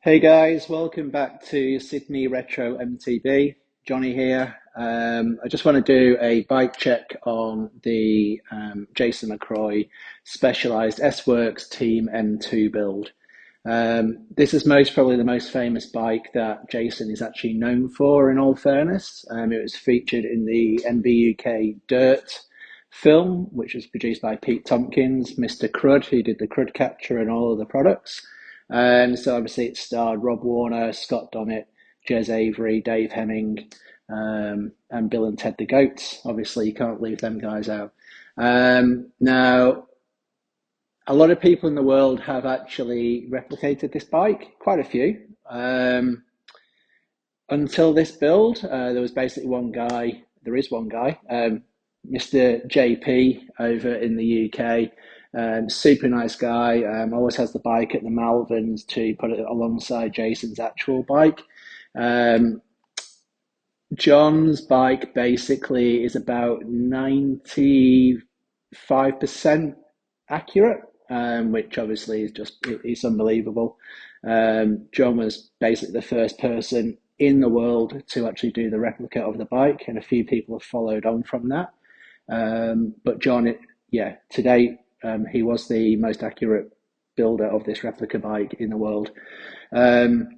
Hey guys, welcome back to Sydney Retro MTB. Johnny here. I just want to do a bike check on the Jason McRoy Specialized S-Works Team M2 build. This is most probably the most famous bike that Jason is actually known for, in all fairness. It was featured in the NBUK Dirt film, which was produced by Pete Tompkins, Mr. Crud, who did the Crud capture and all of the products. So obviously it starred Rob Warner, Scott Donnet, Jez Avery, Dave Hemming, and Bill and Ted the Goats. Obviously you can't leave them guys out. Now, a lot of people in the world have actually replicated this bike, quite a few. Until this build, there was basically one guy, there is one guy, Mr. JP over in the UK. Super nice guy. Always has the bike at the Malverns to put it alongside Jason's actual bike. Um, John's bike basically is about 95% accurate, which obviously is just it's unbelievable. John was basically the first person in the world to actually do the replica of the bike, and a few people have followed on from that. But John, yeah, to date, he was the most accurate builder of this replica bike in the world. Um,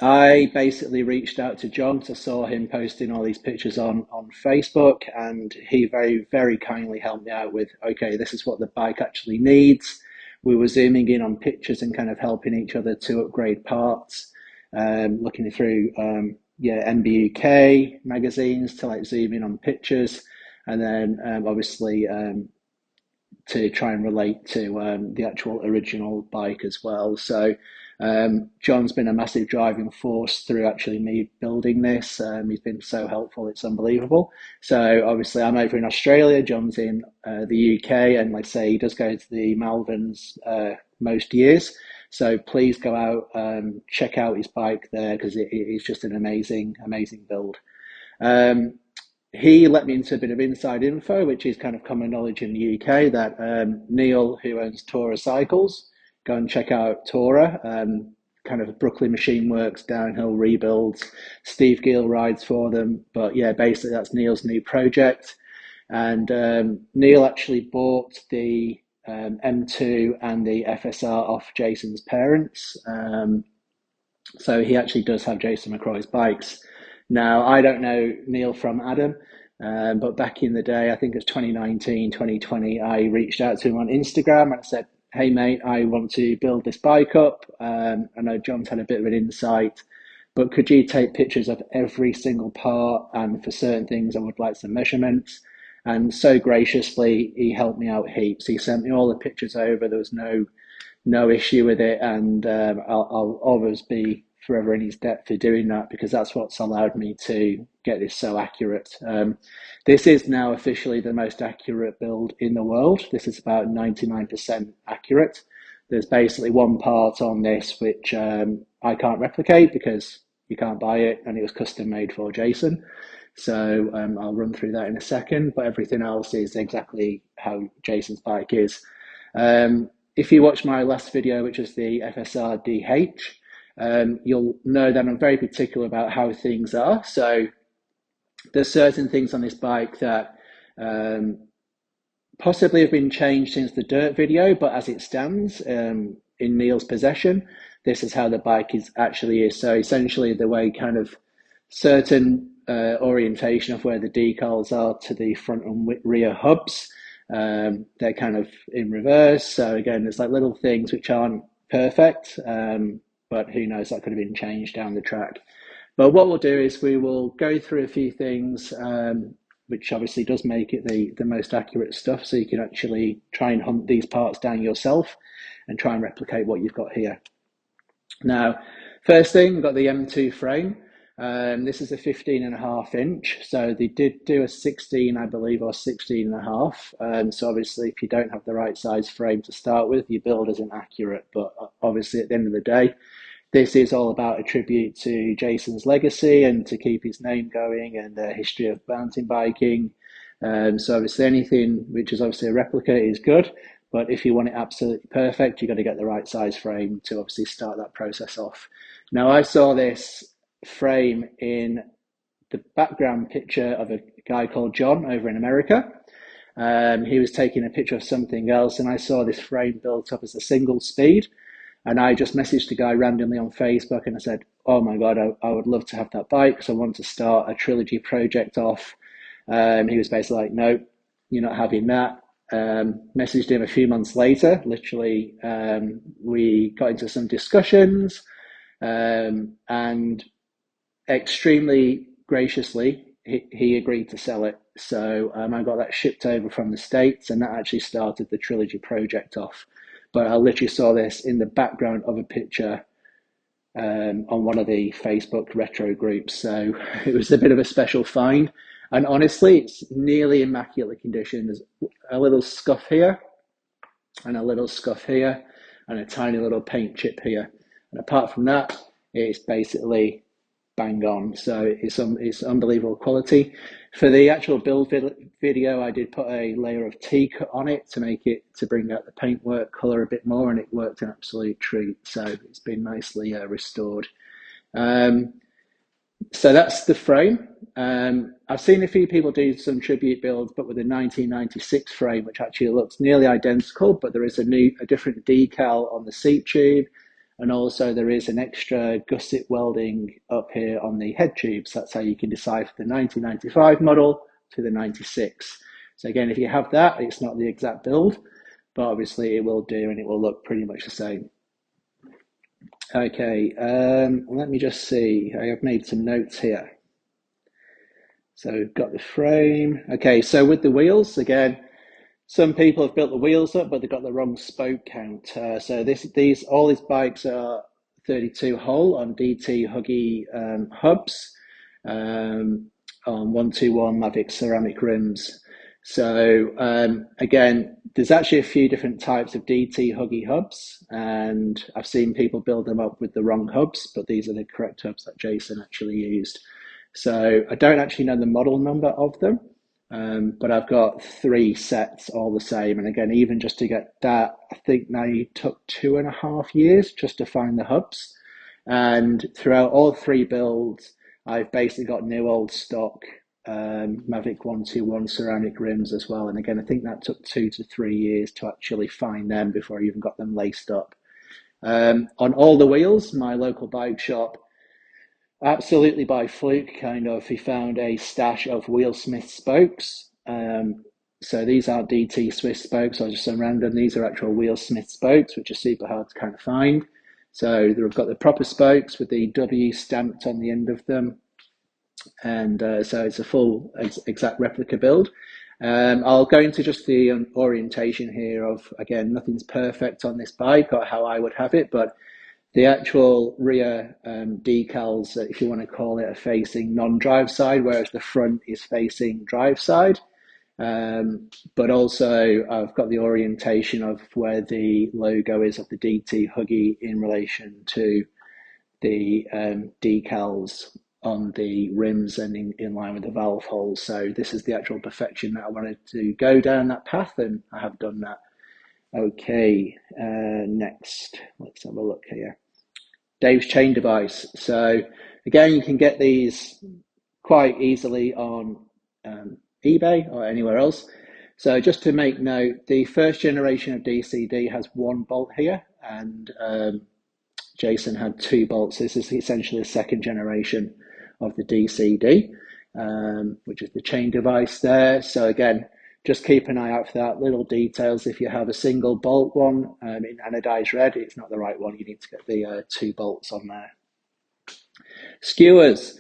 I basically reached out to John because I saw him posting all these pictures on Facebook, and he very, very kindly helped me out with, okay, this is what the bike actually needs. We were zooming in on pictures and kind of helping each other to upgrade parts, looking through, MBUK magazines to like zoom in on pictures, and then obviously to try and relate to the actual original bike as well. So John's been a massive driving force through actually me building this. He's been so helpful, it's unbelievable. So obviously I'm over in Australia, John's in the UK, and like I say, he does go to the Malverns most years. So please go out, check out his bike there because it is just an amazing, amazing build. Um, he let me into a bit of inside info, which is kind of common knowledge in the UK, that Neil, who owns Tora Cycles, go and check out Tora, kind of Brooklyn Machine Works, downhill rebuilds. Steve Gill rides for them. But yeah, basically that's Neil's new project. And Neil actually bought the M2 and the FSR off Jason's parents. So he actually does have Jason McRoy's bikes. Now, I don't know Neil from Adam, but back in the day, I think it's 2019, 2020, I reached out to him on Instagram and I said, hey, mate, I want to build this bike up. I know John's had a bit of an insight, but could you take pictures of every single part? And for certain things, I would like some measurements. And so graciously, he helped me out heaps. He sent me all the pictures over. There was no issue with it, and I'll always be forever in his debt for doing that because that's what's allowed me to get this so accurate. This is now officially the most accurate build in the world. This is about 99% accurate. There's basically one part on this which I can't replicate because you can't buy it and it was custom made for Jason. So I'll run through that in a second, but everything else is exactly how Jason's bike is. If you watch my last video, which is the FSR DH, you'll know that I'm very particular about how things are. So there's certain things on this bike that possibly have been changed since the dirt video, but as it stands in Neil's possession, this is how the bike is actually is. So essentially the way kind of certain orientation of where the decals are to the front and rear hubs, they're kind of in reverse. So again, there's like little things which aren't perfect, but who knows, that could have been changed down the track. But what we'll do is we will go through a few things, which obviously does make it the most accurate stuff. So you can actually try and hunt these parts down yourself and try and replicate what you've got here. Now, first thing, we've got the M2 frame. This is a 15.5 inch, so they did do a 16, I believe, or 16.5. So obviously, if you don't have the right size frame to start with, your build isn't accurate. But obviously, at the end of the day, this is all about a tribute to Jason's legacy and to keep his name going and the history of mountain biking. So obviously, anything which is obviously a replica is good. but if you want it absolutely perfect, you've got to get the right size frame to obviously start that process off. Now, I saw this frame in the background picture of a guy called John over in America. He was taking a picture of something else, and I saw this frame built up as a single speed. And I just messaged the guy randomly on Facebook and I said, oh my God, I would love to have that bike because I want to start a trilogy project off. He was basically like, no, you're not having that. Messaged him a few months later. Literally, we got into some discussions, and extremely graciously, he agreed to sell it. So I got that shipped over from the States, and that actually started the trilogy project off. But I literally saw this in the background of a picture on one of the Facebook retro groups. So it was a bit of a special find. And honestly, it's nearly immaculate condition. There's a little scuff here and a little scuff here and a tiny little paint chip here. And apart from that, it's basically bang on. So it's unbelievable quality. For the actual build video, I did put a layer of teak on it to bring out the paintwork color a bit more, and it worked an absolute treat. So it's been nicely restored. So that's the frame. I've seen a few people do some tribute builds, but with a 1996 frame, which actually looks nearly identical, but there is a different decal on the seat tube. And also there is an extra gusset welding up here on the head tubes. That's how you can decide for the 1995 model to the 96. So again, if you have that, it's not the exact build, but obviously it will do and it will look pretty much the same. Okay, let me just see. I have made some notes here. So we've got the frame. Okay, so with the wheels, again, some people have built the wheels up, but they've got the wrong spoke count. So all these bikes are 32 hole on DT Huggy hubs on 121 Mavic ceramic rims. So again, there's actually a few different types of DT Huggy hubs, and I've seen people build them up with the wrong hubs, but these are the correct hubs that Jason actually used. So I don't actually know the model number of them. But I've got 3 sets all the same. And again, even just to get that, I think now you took 2.5 years just to find the hubs. And throughout all 3 builds, I've basically got new old stock Mavic 121 ceramic rims as well. And again, I think that took 2 to 3 years to actually find them before I even got them laced up. On all the wheels, my local bike shop, absolutely by fluke, he found a stash of Wheelsmith spokes. So these aren't DT Swiss spokes, or just some random. These are actual Wheelsmith spokes, which are super hard to kind of find. So they've got the proper spokes with the W stamped on the end of them. And so it's a full exact replica build. I'll go into just the orientation here of, again, nothing's perfect on this bike or how I would have it, but the actual rear decals, if you want to call it, are facing non-drive side, whereas the front is facing drive side. But also I've got the orientation of where the logo is of the DT Huggy in relation to the decals on the rims and in line with the valve holes. So this is the actual perfection that I wanted to go down that path, and I have done that. Okay, next, let's have a look here. Dave's chain device. So again, you can get these quite easily on eBay or anywhere else. So just to make note, the first generation of DCD has 1 bolt here, and Jason had 2 bolts. This is essentially the second generation of the DCD, which is the chain device there. So again, just keep an eye out for that. Little details. If you have a single bolt one in anodized red, it's not the right one. You need to get the 2 bolts on there. Skewers.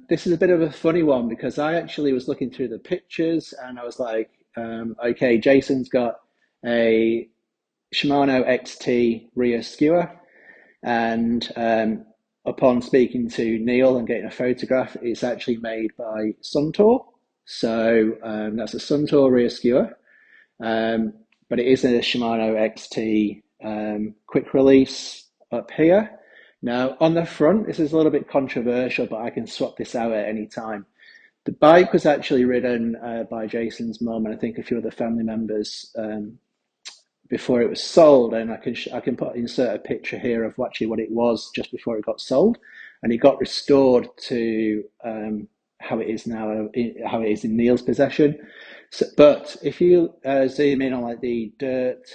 This is a bit of a funny one because I actually was looking through the pictures and I was like, okay, Jason's got a Shimano XT rear skewer, and upon speaking to Neil and getting a photograph, it's actually made by Suntour. So that's a Suntour rear skewer, but it is a Shimano XT quick release up here. Now on the front, this is a little bit controversial, but I can swap this out at any time. The bike was actually ridden by Jason's mum and I think a few other family members before it was sold, and I can insert a picture here of actually what it was just before it got sold, and it got restored to how it is now, how it is in Neil's possession. So, but if you zoom in on like the dirt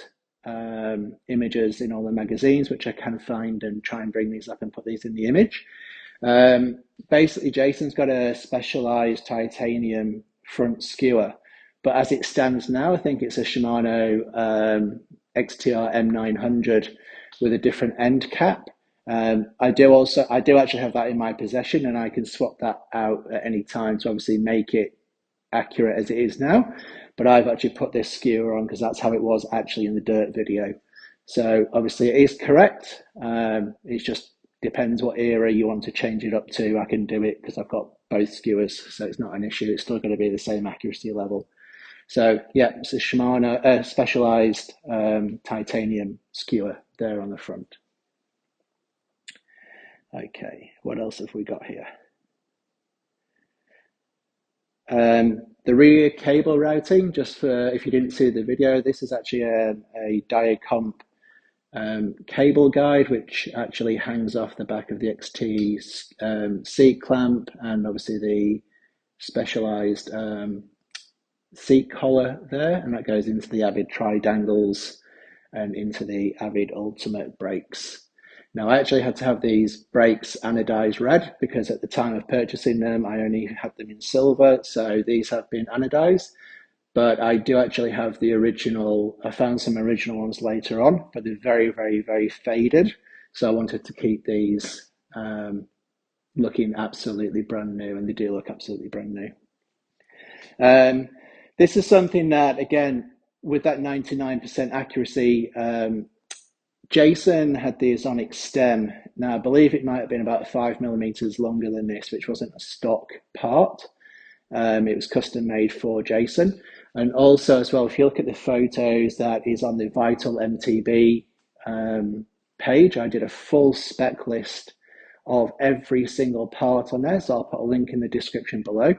images in all the magazines, which I can find and try and bring these up and put these in the image. Um, Basically, Jason's got a specialized titanium front skewer, but as it stands now, I think it's a Shimano XTR M900 with a different end cap. I do actually have that in my possession, and I can swap that out at any time to obviously make it accurate as it is now. But I've actually put this skewer on because that's how it was actually in the dirt video. So obviously it is correct. It just depends what era you want to change it up to. I can do it because I've got both skewers, so it's not an issue. It's still going to be the same accuracy level. So yeah, it's a Shimano specialized titanium skewer there on the front. Okay, what else have we got here? The rear cable routing, just for if you didn't see the video, this is actually a Diacomp cable guide, which actually hangs off the back of the XT seat clamp, and obviously the specialized seat collar there, and that goes into the Avid tri-dangles and into the Avid Ultimate brakes. Now, I actually had to have these brakes anodized red because at the time of purchasing them, I only had them in silver. So these have been anodized, but I do actually have the original. I found some original ones later on, but they're very, very, very faded. So I wanted to keep these looking absolutely brand new, and they do look absolutely brand new. This is something that, again, with that 99% accuracy, Jason had the Aonic stem. Now, I believe it might have been about 5 millimeters longer than this, which wasn't a stock part. It was custom made for Jason. And also, as well, if you look at the photos that is on the Vital MTB page, I did a full spec list of every single part on there. So I'll put a link in the description below.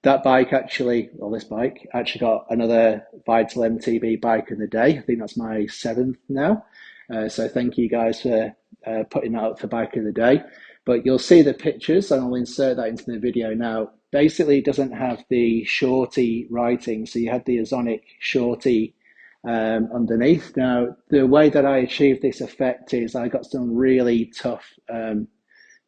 That bike actually, well, this bike actually got another Vital MTB bike of the day. I think that's my 7th now. So thank you guys for putting that up for bike of the day. But you'll see the pictures, and I'll insert that into the video now. Basically, it doesn't have the shorty writing, so you had the Aonic shorty underneath. Now, the way that I achieved this effect is I got some really tough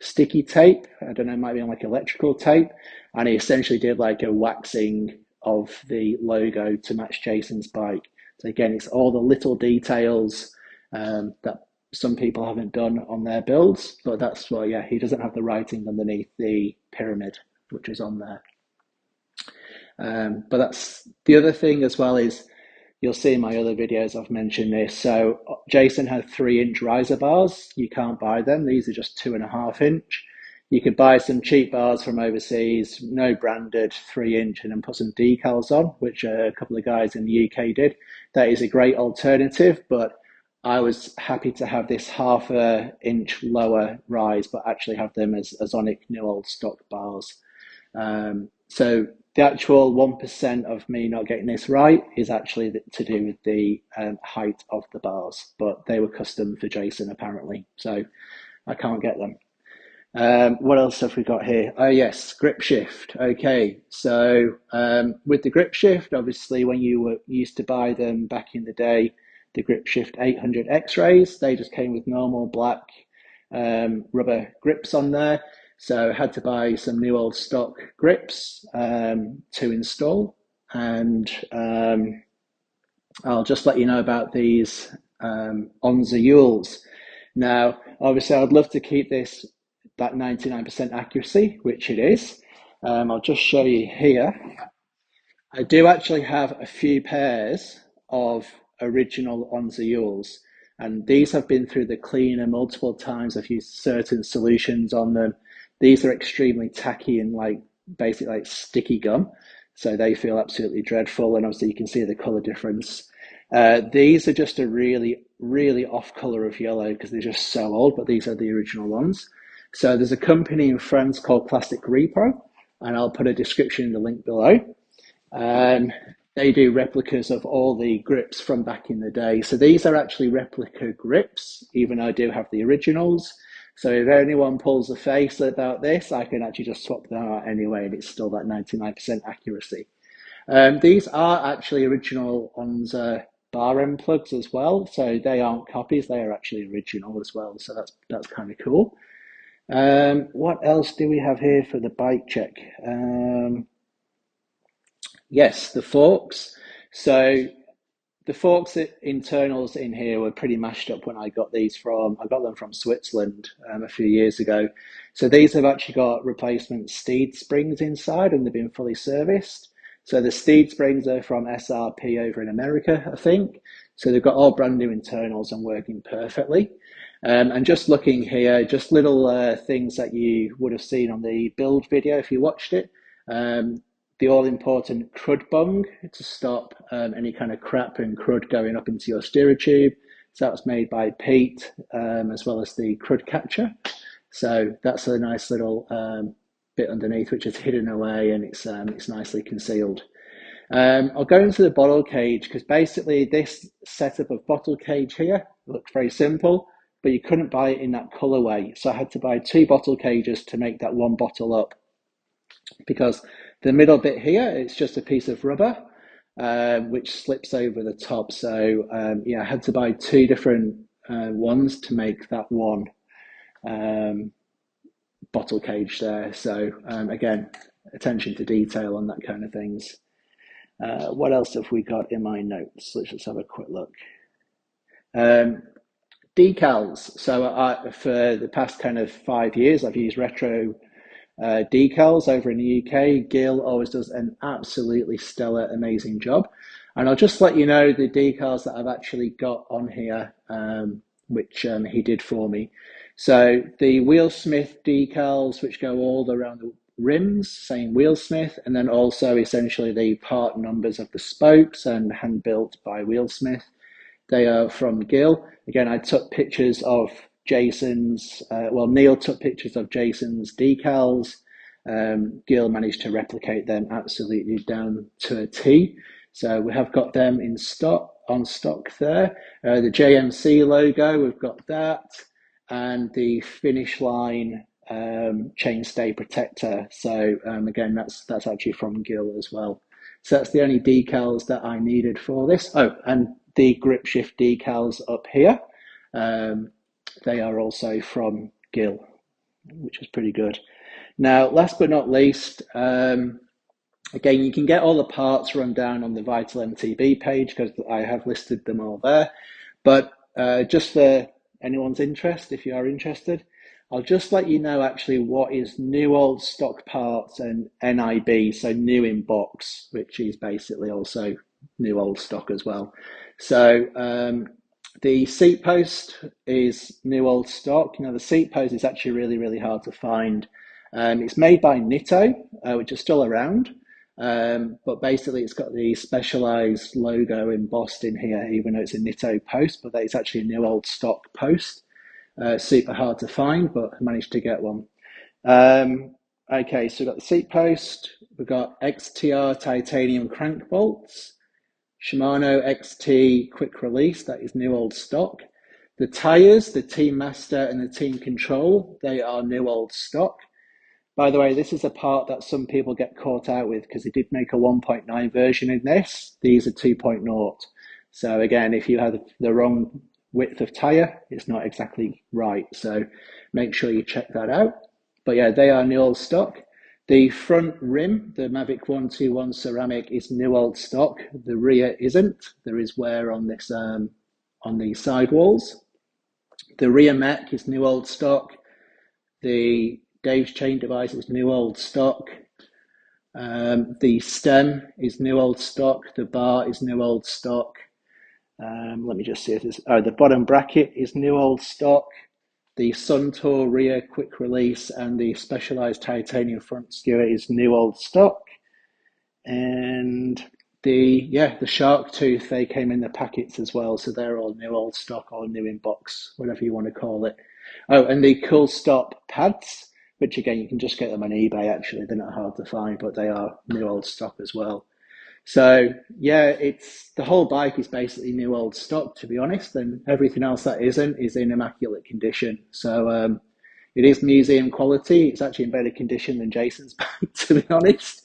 sticky tape. I don't know, it might be on like electrical tape, and he essentially did like a waxing of the logo to match Jason's bike. So again, it's all the little details that some people haven't done on their builds, but that's why, yeah, he doesn't have the writing underneath the pyramid, which is on there. But that's the other thing as well is you'll see in my other videos I've mentioned this. So Jason had 3-inch riser bars. You can't buy them. These are just 2.5-inch. You could buy some cheap bars from overseas, no branded 3-inch, and then put some decals on, which a couple of guys in the UK did. That is a great alternative, but I was happy to have this 1/2-inch lower rise, but actually have them as Aonic new old stock bars. So the actual 1% of me not getting this right is actually to do with the height of the bars, but they were custom for Jason apparently, so I can't get them. What else have we got here? Oh yes, grip shift. Okay, so with the grip shift, obviously when you used to buy them back in the day, the grip shift 800 X-rays, they just came with normal black rubber grips on there. So I had to buy some new old stock grips to install, and I'll just let you know about these Onza Yules. Now, obviously, I'd love to keep that 99% accuracy, which it is. I'll just show you here. I do actually have a few pairs of original Onza Yules, and these have been through the cleaner multiple times. I've used certain solutions on them. These are extremely tacky and basically like sticky gum, so they feel absolutely dreadful, and obviously you can see the color difference. These are just a really, really off color of yellow because they're just so old, but these are the original ones. So there's a company in France called Repro, and I'll put a description in the link below. they do replicas of all the grips from back in the day. So these are actually replica grips, even though I do have the originals. So if anyone pulls a face about this, I can actually just swap them out anyway, and it's still that 99% accuracy. These are actually original Onza bar end plugs as well, so they aren't copies; they are actually original as well. So that's kind of cool. What else do we have here for the bike check? Yes, the forks. So the forks internals in here were pretty mashed up when I got these from. I got them from Switzerland a few years ago. So these have actually got replacement steed springs inside, and they've been fully serviced. So the steed springs are from SRP over in America, I think. So they've got all brand new internals and working perfectly. And just looking here, just little things that you would have seen on the build video if you watched it. The all-important crud bung to stop any kind of crap and crud going up into your steerer tube. So that was made by Pete, as well as the crud catcher. So that's a nice little bit underneath, which is hidden away, and it's nicely concealed. I'll go into the bottle cage because basically this setup of bottle cage here looked very simple, but you couldn't buy it in that colorway. So I had to buy 2 bottle cages to make that 1 bottle up, because the middle bit here, it's just a piece of rubber, which slips over the top. So yeah, I had to buy 2 different ones to make that 1 bottle cage there. So again, attention to detail on that kind of things. What else have we got in my notes? Let's just have a quick look. Decals. So for the past kind of 5 years, I've used Retro decals over in the UK. Gil always does an absolutely stellar, amazing job. And I'll just let you know the decals that I've actually got on here, which he did for me. So the Wheelsmith decals, which go all around the rims, same Wheelsmith, and then also essentially the part numbers of the spokes and hand built by Wheelsmith. They are from Gil. Again, I took pictures of Jason's, Neil took pictures of Jason's decals. Gil managed to replicate them absolutely down to a T. So we have got them in stock, on stock there. The JMC logo, we've got that. And the finish line chainstay protector. So again, that's actually from Gil as well. So that's the only decals that I needed for this. Oh, and the grip shift decals up here. They are also from Gil, which is pretty good. Now, last but not least, again, you can get all the parts run down on the Vital MTB page because I have listed them all there. But just for anyone's interest, if you are interested, I'll just let you know actually what is new old stock parts and NIB, so new in box, which is basically also new old stock as well. So the seat post is new old stock. Now the seat post is actually really, really hard to find. It's made by Nitto, which is still around. But basically it's got the Specialized logo embossed in here, even though it's a Nitto post, but it's actually a new old stock post. Super hard to find, but I managed to get one. Okay, so we've got the seat post, we've got XTR titanium crank bolts, Shimano XT quick release, that is new old stock. The tires, the Team Master and the Team Control, they are new old stock. By the way, this is a part that some people get caught out with because they did make a 1.9 version in this. These are 2.0. So again, if you have the wrong width of tire, it's not exactly right. So make sure you check that out. But yeah, they are new old stock. The front rim, the Mavic 121 ceramic, is new old stock. The rear isn't. There is wear on this on the sidewalls. The rear mech is new old stock. The Dave's chain device is new old stock. The stem is new old stock. The bar is new old stock. Let me just see if there's. Oh, the bottom bracket is new old stock. The Suntour rear quick release and the Specialized titanium front skewer is new old stock. And the shark tooth, they came in the packets as well, so they're all new old stock or new in box, whatever you want to call it. Oh, and the Cool Stop pads, which again you can just get them on eBay. Actually, they're not hard to find, but they are new old stock as well. So yeah, it's the whole bike is basically new old stock, to be honest, and everything else that isn't is in immaculate condition. So it is museum quality. It's actually in better condition than Jason's bike, to be honest.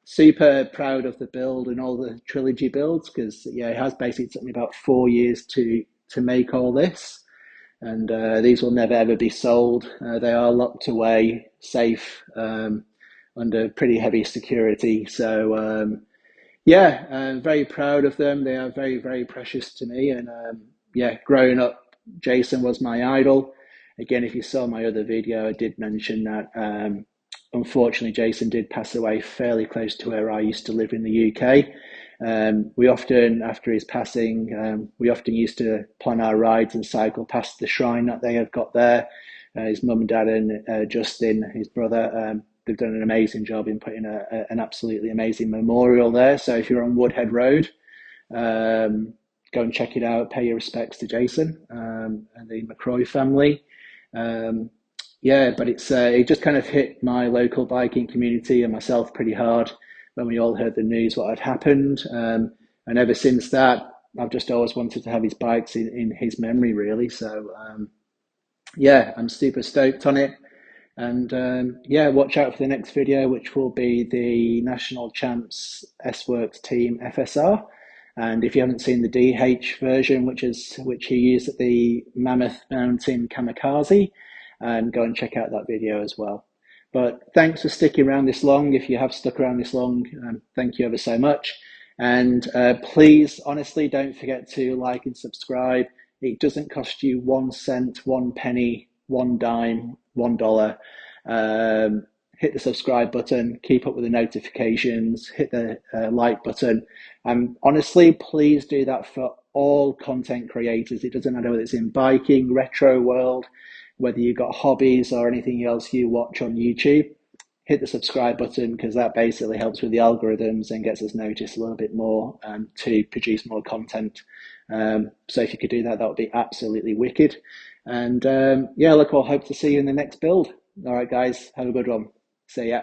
Super proud of the build and all the trilogy builds because yeah, it has basically took me about 4 years to make all this, and these will never ever be sold. They are locked away, safe, under pretty heavy security. So yeah, I'm very proud of them. They are very, very precious to me. And yeah, growing up, Jason was my idol. Again, if you saw my other video, I did mention that unfortunately Jason did pass away fairly close to where I used to live in the UK. We often, after his passing, we often used to plan our rides and cycle past the shrine that they have got there. His mum and dad and Justin, his brother, they've done an amazing job in putting an absolutely amazing memorial there. So if you're on Woodhead Road, go and check it out. Pay your respects to Jason and the McRoy family. Yeah, but it just kind of hit my local biking community and myself pretty hard when we all heard the news what had happened. And ever since that, I've just always wanted to have his bikes in his memory, really. So yeah, I'm super stoked on it. And yeah, watch out for the next video, which will be the National Champs S-Works Team FSR. And if you haven't seen the DH version, which he used at the Mammoth Mountain Kamikaze, go and check out that video as well. But thanks for sticking around this long. If you have stuck around this long, thank you ever so much. And please, honestly, don't forget to like and subscribe. It doesn't cost you 1 cent, 1 penny, 1 dime, $1. Hit the subscribe button, keep up with the notifications, hit the like button. Honestly, please do that for all content creators. It doesn't matter whether it's in biking, retro world, whether you've got hobbies or anything else you watch on YouTube. Hit the subscribe button because that basically helps with the algorithms and gets us noticed a little bit more to produce more content. So if you could do that, that would be absolutely wicked. And yeah, look, I'll hope to see you in the next build. All right, guys, have a good one. See ya.